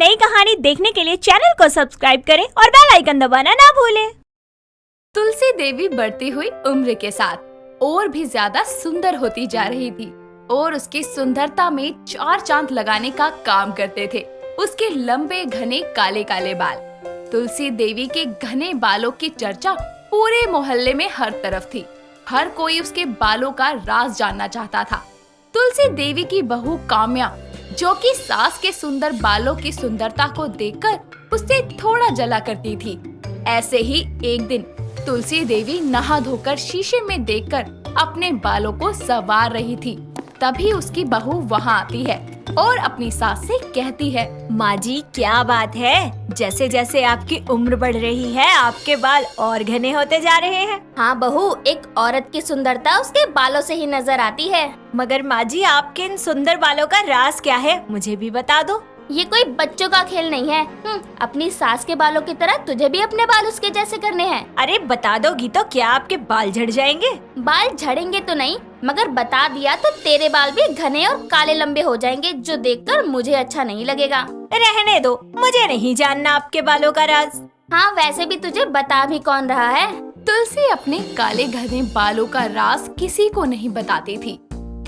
नई कहानी देखने के लिए चैनल को सब्सक्राइब करें और बेल आइकन दबाना ना भूलें। तुलसी देवी बढ़ती हुई उम्र के साथ और भी ज्यादा सुंदर होती जा रही थी और उसकी सुंदरता में चार चांद लगाने का काम करते थे उसके लंबे घने काले काले बाल। तुलसी देवी के घने बालों की चर्चा पूरे मोहल्ले में हर तरफ थी। हर कोई उसके बालों का राज जानना चाहता था। तुलसी देवी की बहू काम्या, जो कि सास के सुंदर बालों की सुंदरता को देखकर उससे थोड़ा जला करती थी। ऐसे ही एक दिन तुलसी देवी नहा धोकर शीशे में देखकर अपने बालों को संवार रही थी। तभी उसकी बहू वहाँ आती है और अपनी सास से कहती है, माँ जी क्या बात है, जैसे जैसे आपकी उम्र बढ़ रही है आपके बाल और घने होते जा रहे हैं। हाँ बहू, एक औरत की सुंदरता उसके बालों से ही नजर आती है। मगर माँ जी आपके इन सुंदर बालों का राज क्या है, मुझे भी बता दो। ये कोई बच्चों का खेल नहीं है। अपनी सास के बालों की तरह तुझे भी अपने बाल उसके जैसे करने हैं। अरे बता दोगी तो क्या आपके बाल झड़ जाएंगे? बाल झड़ेंगे तो नहीं, मगर बता दिया तो तेरे बाल भी घने और काले लंबे हो जाएंगे, जो देखकर मुझे अच्छा नहीं लगेगा। रहने दो, मुझे नहीं जानना आपके बालों का राज। हाँ वैसे भी तुझे बता भी कौन रहा है। तुलसी अपने काले घने बालों का राज किसी को नहीं बताती थी।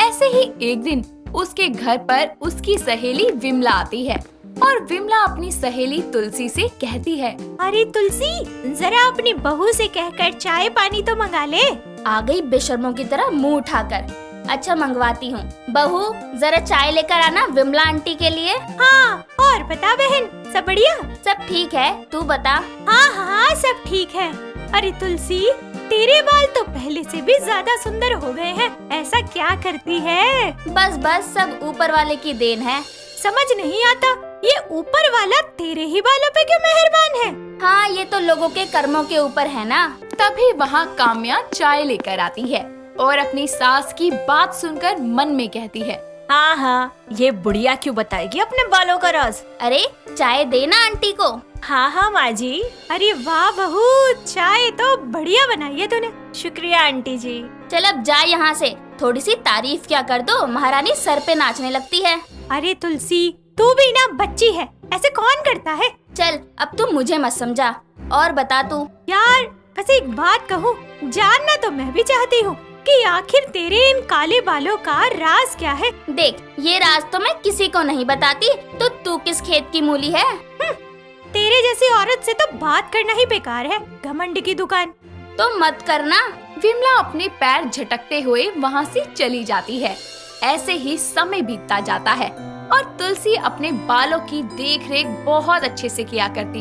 ऐसे ही एक दिन उसके घर पर उसकी सहेली विमला आती है और विमला अपनी सहेली तुलसी से कहती है, अरे तुलसी जरा अपनी बहू से कहकर चाय पानी तो मंगा ले। आ गई बेशर्मों की तरह मुंह उठाकर। अच्छा मंगवाती हूँ। बहू जरा चाय लेकर आना विमला आंटी के लिए। हाँ और बता बहन, सब बढ़िया? सब ठीक है, तू बता। हाँ हाँ सब ठीक है। अरे तुलसी तेरे बाल तो पहले से भी ज्यादा सुंदर हो गए हैं, ऐसा क्या करती है? बस बस सब ऊपर वाले की देन है। समझ नहीं आता, ये ऊपर वाला तेरे ही बालों पे क्यों मेहरबान है? हाँ ये तो लोगों के कर्मों के ऊपर है ना। तभी वहाँ काम्या चाय लेकर आती है और अपनी सास की बात सुनकर मन में कहती है, हाँ हाँ ये बुढ़िया क्यों बताएगी अपने बालों का राज। अरे चाय देना आंटी को। हाँ हाँ माँ जी। अरे वाह बहू, चाय तो बढ़िया बनाई है तूने, शुक्रिया आंटी जी। चल अब जा यहाँ से, थोड़ी सी तारीफ क्या कर दो, महारानी सर पे नाचने लगती है। अरे तुलसी तू भी ना बच्ची है, ऐसे कौन करता है? चल अब तू मुझे मत समझा, और बता तू। यार बस एक बात कहूँ, जानना तो मैं भी चाहती हूँ कि आखिर तेरे इन काले बालों का राज क्या है? देख ये राज तो मैं किसी को नहीं बताती, तो तू किस खेत की मूली है? तेरे जैसी औरत से तो बात करना ही बेकार है, घमंड की दुकान। तो मत करना। विमला अपने पैर झटकते हुए वहाँ से चली जाती है। ऐसे ही समय बीतता जाता है और तुलसी अपने बालों की देखरेख बहुत अच्छे से किया करती।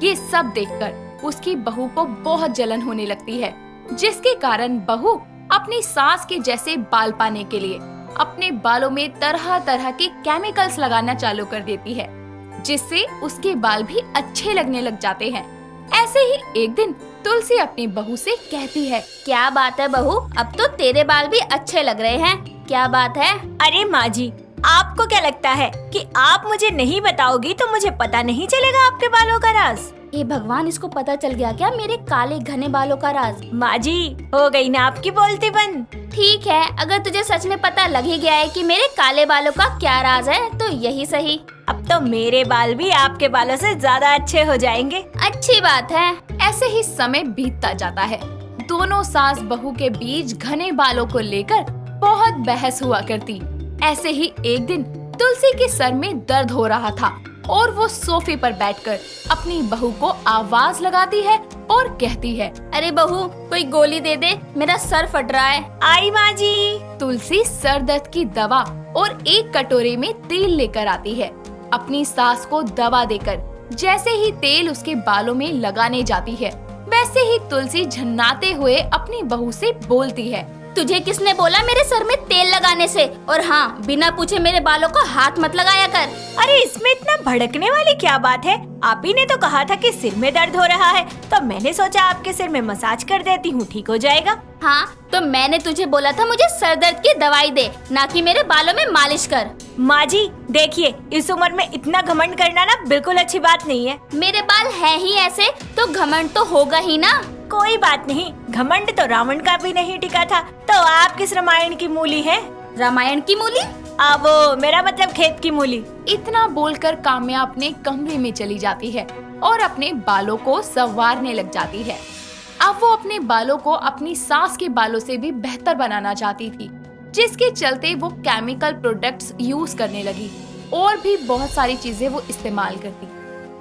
ये सब देखकर उसकी बहू को बहुत जलन होने लगती है, जिसके कारण बहू अपनी सास के जैसे बाल पाने के लिए अपने बालों में तरह तरह के केमिकल्स लगाना चालू कर देती है, जिससे उसके बाल भी अच्छे लगने लग जाते हैं। ऐसे ही एक दिन तुलसी अपनी बहू से कहती है, क्या बात है बहू, अब तो तेरे बाल भी अच्छे लग रहे हैं, क्या बात है? अरे माँ जी आपको क्या लगता है कि आप मुझे नहीं बताओगी तो मुझे पता नहीं चलेगा आपके बालों का राज? हे भगवान, इसको पता चल गया क्या मेरे काले घने बालों का राज? माँ जी हो गई ना आपकी बोलती बंद। ठीक है, अगर तुझे सच में पता लग ही गया है कि मेरे काले बालों का क्या राज है तो यही सही। अब तो मेरे बाल भी आपके बालों से ज्यादा अच्छे हो जाएंगे। अच्छी बात है। ऐसे ही समय बीतता जाता है। दोनों सास बहू के बीच घने बालों को लेकर बहुत बहस हुआ करती। ऐसे ही एक दिन तुलसी के सर में दर्द हो रहा था और वो सोफे पर बैठकर अपनी बहू को आवाज लगाती है और कहती है, अरे बहू कोई गोली दे दे, मेरा सर फट रहा है। आई माँ जी। तुलसी सर दर्द की दवा और एक कटोरे में तेल लेकर आती है। अपनी सास को दवा देकर जैसे ही तेल उसके बालों में लगाने जाती है, वैसे ही तुलसी झन्नाते हुए अपनी बहू से बोलती है, तुझे किसने बोला मेरे सर में तेल लगाने से? और हाँ, बिना पूछे मेरे बालों को हाथ मत लगाया कर। अरे इसमें इतना भड़कने वाली क्या बात है? आप ही ने तो कहा था कि सिर में दर्द हो रहा है, तो मैंने सोचा आपके सिर में मसाज कर देती हूँ, ठीक हो जाएगा। हाँ तो मैंने तुझे बोला था मुझे सर दर्द की दवाई दे, ना कि मेरे बालों में मालिश कर। माँ जी देखिए, इस उम्र में इतना घमंड करना ना बिल्कुल अच्छी बात नहीं है। मेरे बाल हैं ही ऐसे तो घमंड तो होगा ही ना। कोई बात नहीं, घमंड तो रावण का भी नहीं टिका था, तो आप किस रामायण की मूली है? रामायण की मूली? वो मेरा मतलब खेत की मूली। इतना बोलकर काम्या अपने कमरे में चली जाती है और अपने बालों को संवारने लग जाती है। अब वो अपने बालों को अपनी सास के बालों से भी बेहतर बनाना चाहती थी, जिसके चलते वो केमिकल प्रोडक्ट्स यूज करने लगी और भी बहुत सारी चीजें वो इस्तेमाल करती,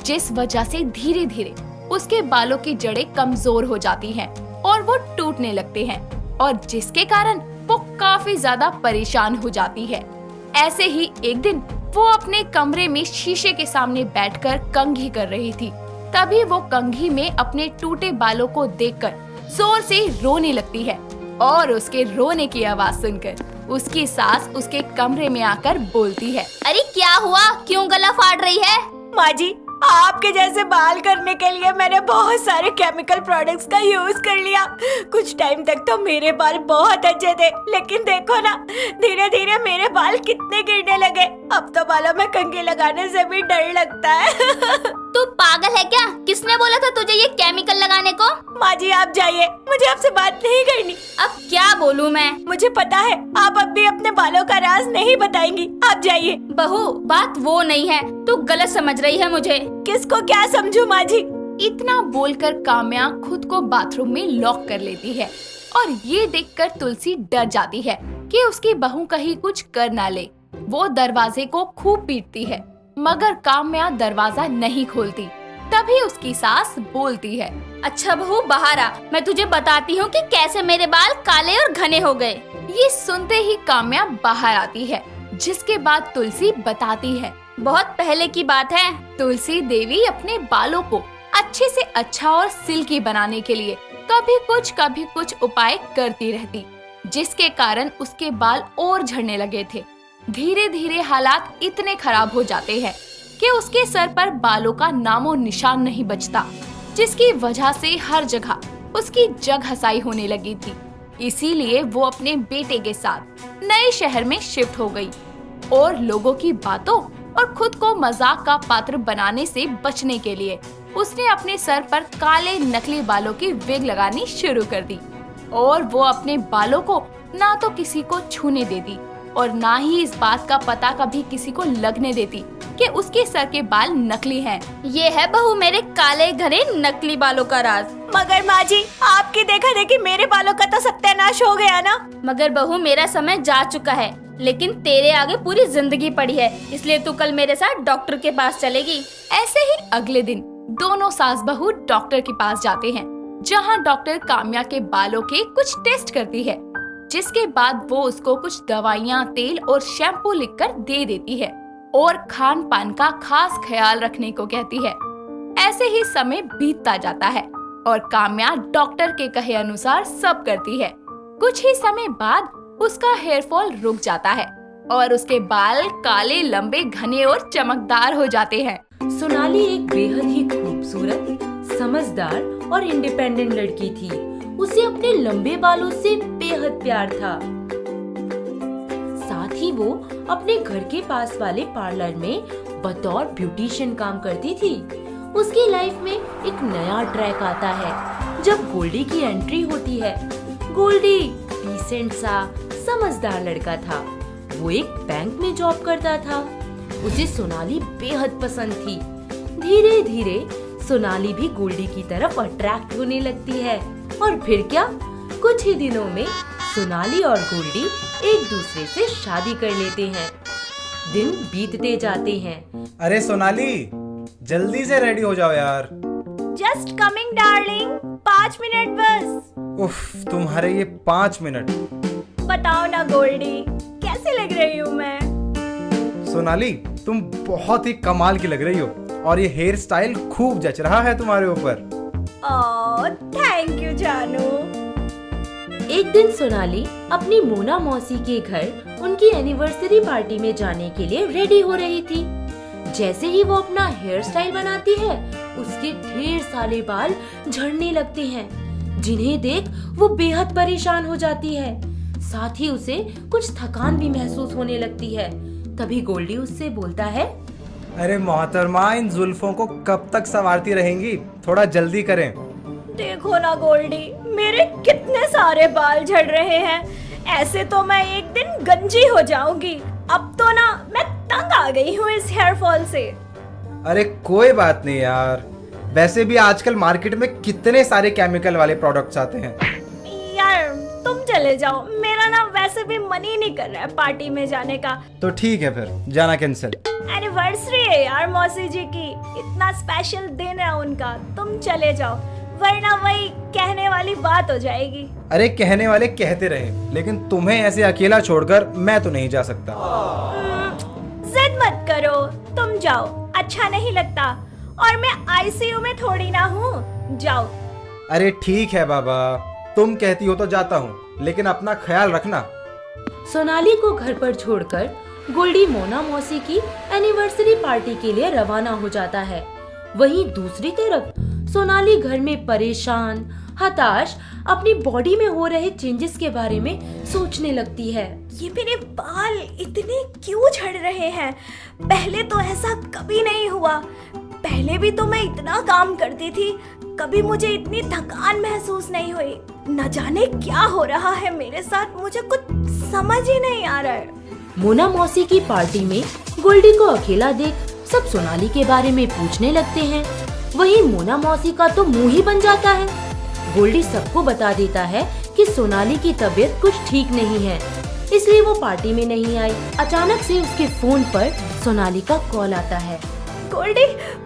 जिस वजह से धीरे धीरे उसके बालों की जड़ें कमजोर हो जाती हैं और वो टूटने लगते हैं, और जिसके कारण वो काफी ज्यादा परेशान हो जाती है। ऐसे ही एक दिन वो अपने कमरे में शीशे के सामने बैठकर कंघी कर रही थी। तभी वो कंघी में अपने टूटे बालों को देखकर जोर से रोने लगती है, और उसके रोने की आवाज सुनकर उसकी सास उसके कमरे में आकर बोलती है, अरे क्या हुआ, क्यों गला फाड़ रही है? माँ जी, आपके जैसे बाल करने के लिए मैंने बहुत सारे केमिकल प्रोडक्ट्स का यूज कर लिया। कुछ टाइम तक तो मेरे बाल बहुत अच्छे थे, लेकिन देखो ना, धीरे धीरे मेरे बाल कितने गिरने लगे। अब तो बालों में कंघी लगाने से भी डर लगता है। तू पागल है क्या? किसने बोला था तुझे ये केमिकल लगाने को? माँ जी आप जाइए, मुझे आपसे बात नहीं करनी। अब क्या बोलूं मैं? मुझे पता है आप अब भी अपने बालों का राज नहीं बताएंगी, आप जाइए। बहू, बात वो नहीं है, तू गलत समझ रही है मुझे। किसको क्या समझूं माँ जी? इतना बोलकर काम्या खुद को बाथरूम में लॉक कर लेती है, और ये देखकर तुलसी डर जाती है कि उसकी बहू कहीं कुछ कर ना ले। वो दरवाजे को खूब पीटती है, मगर काम्या दरवाजा नहीं खोलती। तभी उसकी सास बोलती है, अच्छा बहू बाहर आ, मैं तुझे बताती हूँ कि कैसे मेरे बाल काले और घने हो गए। ये सुनते ही काम्या बाहर आती है, जिसके बाद तुलसी बताती है, बहुत पहले की बात है। तुलसी देवी अपने बालों को अच्छे से अच्छा और सिल्की बनाने के लिए कभी कुछ उपाय करती रहती, जिसके कारण उसके बाल और झड़ने लगे थे। धीरे धीरे हालात इतने खराब हो जाते हैं कि उसके सर पर बालों का नामो निशान नहीं बचता, जिसकी वजह से हर जगह उसकी जग हसाई होने लगी थी। इसीलिए वो अपने बेटे के साथ नए शहर में शिफ्ट हो गई, और लोगों की बातों और खुद को मजाक का पात्र बनाने से बचने के लिए उसने अपने सर पर काले नकली बालों की विग लगानी शुरू कर दी, और वो अपने बालों को ना तो किसी को छूने देती और ना ही इस बात का पता कभी किसी को लगने देती कि उसके सर के बाल नकली हैं। ये है बहू मेरे काले घने नकली बालों का राज। मगर माँ जी, आपकी देखा देखी मेरे बालों का तो सत्यानाश हो गया ना। मगर बहू मेरा समय जा चुका है, लेकिन तेरे आगे पूरी जिंदगी पड़ी है, इसलिए तू कल मेरे साथ डॉक्टर के पास चलेगी। ऐसे ही अगले दिन दोनों सास बहू डॉक्टर के पास जाते हैं, जहां डॉक्टर काम्या के बालों के कुछ टेस्ट करती है, जिसके बाद वो उसको कुछ दवाइयाँ, तेल और शैम्पू लिखकर दे देती है और खान पान का खास ख्याल रखने को कहती है। ऐसे ही समय बीतता जाता है और काम्या डॉक्टर के कहे अनुसार सब करती है। कुछ ही समय बाद उसका हेयर फॉल रुक जाता है और उसके बाल काले, लंबे, घने और चमकदार हो जाते हैं। सोनाली एक बेहद ही खूबसूरत, समझदार और इंडिपेंडेंट लड़की थी। उसे अपने लंबे बालों से बेहद प्यार था। साथ ही वो अपने घर के पास वाले पार्लर में बतौर ब्यूटिशियन काम करती थी। उसकी लाइफ में एक नया ट्रैक आता है जब गोल्डी की एंट्री होती है। गोल्डी डिसेंट सा, समझदार लड़का था। वो एक बैंक में जॉब करता था। उसे सोनाली बेहद पसंद थी। धीरे धीरे सोनाली भी गोल्डी की तरफ अट्रैक्ट होने लगती है, और फिर क्या, कुछ ही दिनों में सोनाली और गोल्डी एक दूसरे से शादी कर लेते हैं। दिन बीतते जाते हैं। अरे सोनाली, जल्दी से रेडी हो जाओ यार। जस्ट कमिंग डार्लिंग, 5 मिनट बस। उफ, तुम्हारे ये 5 मिनट। बताओ ना गोल्डी, कैसी लग रही हूँ मैं? सोनाली, तुम बहुत ही कमाल की लग रही हो, और ये हेयर स्टाइल खूब जच रहा है तुम्हारे ऊपर। ओह, थैंक यू जानू। एक दिन सोनाली अपनी मोना मौसी के घर उनकी एनिवर्सरी पार्टी में जाने के लिए रेडी हो रही थी। जैसे ही वो अपना हेयर स्टाइल बनाती है, उसके ढेर सारे बाल झड़ने लगते हैं, जिन्हें देख वो बेहद परेशान हो जाती है। साथ ही उसे कुछ थकान भी महसूस होने लगती है। तभी गोल्डी उससे बोलता है, अरे मोहतरमा, इन जुल्फों को कब तक संवारती रहेंगी, थोड़ा जल्दी करें। देखो ना गोल्डी, मेरे कितने सारे बाल झड़ रहे हैं। ऐसे तो मैं एक दिन गंजी हो जाऊंगी। अब तो ना मैं तंग आ गई हूँ इस हेयर फॉल से। अरे कोई बात नहीं यार, वैसे भी आजकल मार्केट में कितने सारे केमिकल वाले प्रोडक्ट्स आते हैं। यार तुम चले जाओ, मेरा ना वैसे भी मन ही नहीं कर रहा है पार्टी में जाने का। तो ठीक है फिर, जाना कैंसिल। एनिवर्सरी है यार मौसी जी की, इतना स्पेशल दिन है उनका, तुम चले जाओ वरना वही कहने वाली बात हो जाएगी। अरे कहने वाले कहते रहे, लेकिन तुम्हें ऐसे अकेला छोड़कर मैं तो नहीं जा सकता। जिद मत करो, तुम जाओ, अच्छा नहीं लगता, और मैं आईसीयू में थोड़ी ना हूँ, जाओ। अरे ठीक है बाबा, तुम कहती हो तो जाता हूँ, लेकिन अपना ख्याल रखना। सोनाली को घर पर छोड़कर गोल्डी मोना मौसी की एनिवर्सरी पार्टी के लिए रवाना हो जाता है। वहीं दूसरी तरफ सोनाली घर में परेशान, हताश, अपनी बॉडी में हो रहे चेंजेस के बारे में सोचने लगती है। ये मेरे बाल इतने क्यों झड़ रहे हैं? पहले तो ऐसा कभी नहीं हुआ। पहले भी तो मैं इतना काम करती थी, कभी मुझे इतनी थकान महसूस नहीं हुई। न जाने क्या हो रहा है मेरे साथ, मुझे कुछ समझ ही नहीं आ रहा है। मोना मौसी की पार्टी में गोल्डी को अकेला देख सब सोनाली के बारे में पूछने लगते हैं। वहीं मोना मौसी का तो मुंह ही बन जाता है। गोल्डी सबको बता देता है कि सोनाली की तबीयत कुछ ठीक नहीं है, इसलिए वो पार्टी में नहीं आई। अचानक से उसके फोन पर सोनाली का कॉल आता है। गोल्डी,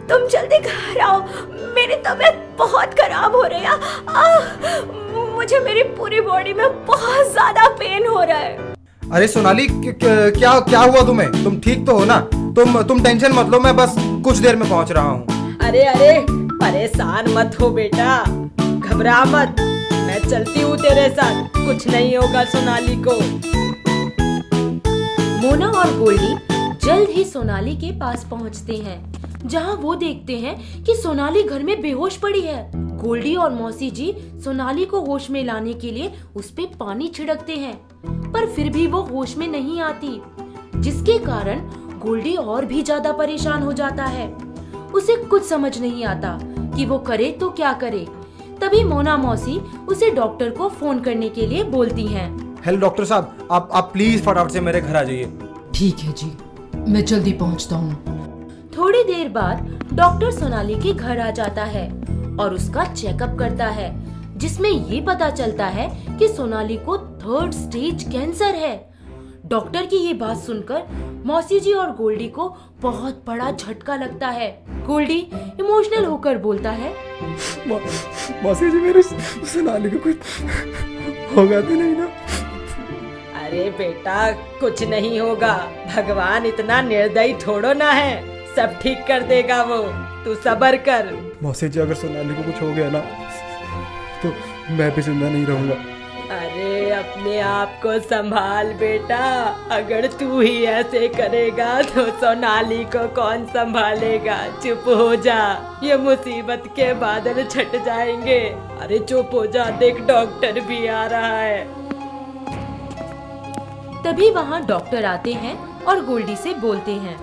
तुम जल्दी घर आओ, मेरी तबीयत बहुत खराब हो रही है। मुझे मेरी पूरी बॉडी में बहुत ज्यादा पेन हो रहा है। अरे सोनाली, क्या क्या हुआ तुम्हें? तुम ठीक तो हो ना? तुम टेंशन मत लो, मैं बस कुछ देर में पहुंच रहा हूँ। अरे अरे परेशान मत हो बेटा, घबरा मत, मैं चलती हूँ तेरे साथ, कुछ नहीं होगा सोनाली को। मोना और गोल्डी जल्द ही सोनाली के पास पहुंचते हैं, जहां वो देखते हैं कि सोनाली घर में बेहोश पड़ी है। गोल्डी और मौसी जी सोनाली को होश में लाने के लिए उस पे पानी छिड़कते हैं, पर फिर भी वो होश में नहीं आती, जिसके कारण गोल्डी और भी ज्यादा परेशान हो जाता है। उसे कुछ समझ नहीं आता कि वो करे तो क्या करे। तभी मोना मौसी उसे डॉक्टर को फोन करने के लिए बोलती हैं। हेलो डॉक्टर साहब, आप प्लीज फटाफट से मेरे घर आ जाइए। ठीक है जी, मैं जल्दी पहुंचता हूँ। थोड़ी देर बाद डॉक्टर सोनाली के घर आ जाता है और उसका चेकअप करता है, जिसमें ये पता चलता है कि सोनाली को 3rd स्टेज कैंसर है। डॉक्टर की ये बात सुनकर मौसी जी और गोल्डी को बहुत बड़ा झटका लगता है। गोल्डी इमोशनल होकर बोलता है, मौसी जी, मेरे सोनाली को कुछ होगा तो नहीं ना? अरे बेटा कुछ नहीं होगा, भगवान इतना निर्दयी थोड़ो ना है, सब ठीक कर देगा वो, तू सब्र कर। मौसी जी, अगर सोनाली को कुछ हो गया ना तो मैं भी जिंदा नहीं रहूंगा। अरे अपने आप को संभाल बेटा, अगर तू ही ऐसे करेगा तो सोनाली को कौन संभालेगा? चुप हो जा, ये मुसीबत के बादल छट जाएंगे। अरे चुप हो जा, देख डॉक्टर भी आ रहा है। तभी वहाँ डॉक्टर आते हैं और गोल्डी से बोलते हैं,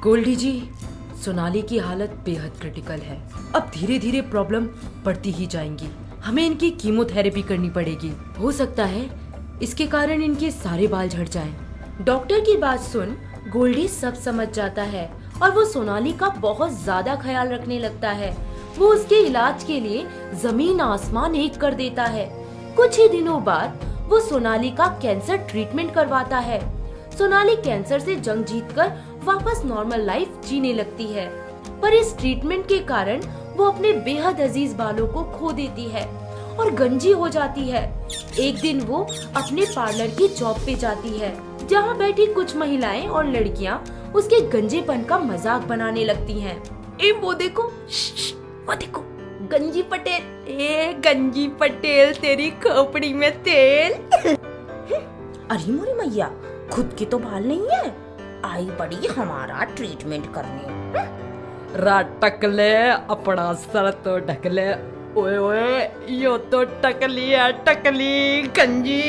गोल्डी जी, सोनाली की हालत बेहद क्रिटिकल है, अब धीरे धीरे प्रॉब्लम बढ़ती ही जाएंगी, हमें इनकी कीमोथेरेपी करनी पड़ेगी, हो सकता है इसके कारण इनके सारे बाल झड़ जाएं। डॉक्टर की बात सुन गोल्डी सब समझ जाता है और वो सोनाली का बहुत ज्यादा ख्याल रखने लगता है। वो उसके इलाज के लिए जमीन आसमान एक कर देता है। कुछ ही दिनों बाद वो सोनाली का कैंसर ट्रीटमेंट करवाता है। सोनाली कैंसर से जंग जीतकर वापस नॉर्मल लाइफ जीने लगती है, पर इस ट्रीटमेंट के कारण वो अपने बेहद अजीज बालों को खो देती है और गंजी हो जाती है। एक दिन वो अपने पार्लर की जॉब पे जाती है, जहाँ बैठी कुछ महिलाएं और लड़कियाँ उसके गंजेपन का मजाक बनाने लगती हैं। वो देखो, वो देखो, गंजी पटेल, ए गंजी पटेल, तेरी खोपड़ी में तेल। अरे मोरी मैया, खुद के तो बाल नहीं है, आई बड़ी हमारा ट्रीटमेंट करने। रात टकले, अपना सर तो ढकले। ओए ओए, यो तो टकली है, टकली गंजी।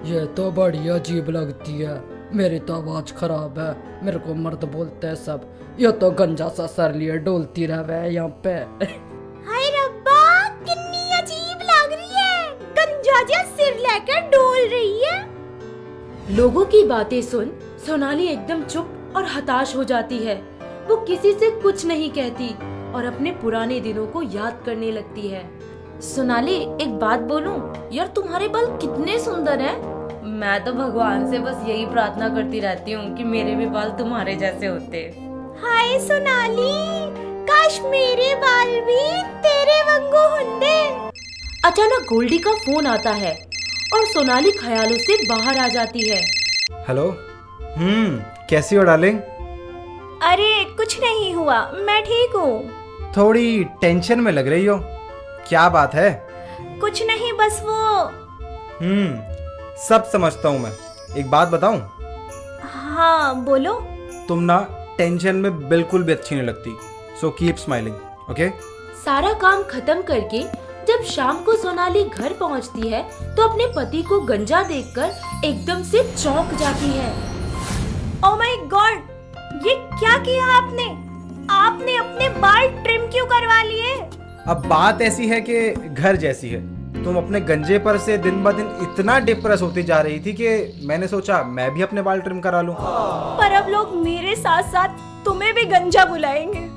ये तो बड़ी अजीब लगती है, मेरी तो आवाज खराब है, मेरे को मर्द बोलते हैं सब। ये तो गंजा सा सर लिए डोलती रहे यहाँ पे। हाय रब्बा, कितनी अजीब लग रही है, गंजा जा सिर लेकर डोल रही है। लोगों की बातें सुन सोनाली एकदम चुप और हताश हो जाती है। वो किसी से कुछ नहीं कहती और अपने पुराने दिनों को याद करने लगती है। सोनाली, एक बात बोलूं? यार तुम्हारे बाल कितने सुंदर हैं। मैं तो भगवान से बस यही प्रार्थना करती रहती हूँ कि मेरे भी बाल तुम्हारे जैसे होते। हाय सोनाली, काश मेरे बाल भी तेरे वांगू होंगे। अचानक गोल्डी का फोन आता है और सोनाली ख्यालों से बाहर आ जाती है। हेलो। कैसी हो डार्लिंग? अरे कुछ नहीं हुआ, मैं ठीक हूँ। थोड़ी टेंशन में लग रही हो, क्या बात है? कुछ नहीं, बस वो। सब समझता हूँ मैं। एक बात बताऊं? हाँ बोलो। तुम ना टेंशन में बिल्कुल भी अच्छी नहीं लगती, सो कीप स्माइलिंग, ओके? सारा काम खत्म करके जब शाम को सोनाली घर पहुंचती है तो अपने पति को गंजा देखकर एकदम से चौंक जाती है। ओह माय गॉड, ये क्या किया आपने? आपने अपने बाल ट्रिम क्यों करवा लिए? अब बात ऐसी है कि घर जैसी है। तुम अपने गंजे पर से दिन ब दिन इतना डिप्रेस होती जा रही थी कि मैंने सोचा मैं भी अपने बाल ट्रिम करा लूं। पर अब लोग मेरे साथ साथ तुम्हें भी गंजा बुलाएंगे।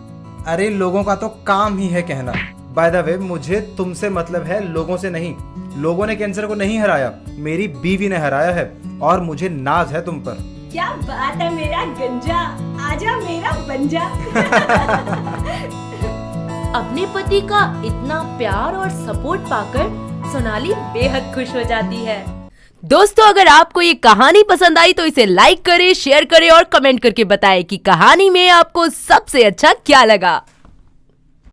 अरे लोगों का तो काम ही है कहना। बाय द वे, मुझे तुमसे मतलब है, लोगों से नहीं। लोगों ने कैंसर को नहीं हराया, मेरी बीवी ने हराया है और मुझे नाज है तुम पर। क्या बात है मेरा गंजा, आजा मेरा बंजा। अपने पति का इतना प्यार और सपोर्ट पाकर सोनाली बेहद खुश हो जाती है। दोस्तों, अगर आपको ये कहानी पसंद आई तो इसे लाइक करें, शेयर करें और कमेंट करके बताएं कि कहानी में आपको सबसे अच्छा क्या लगा।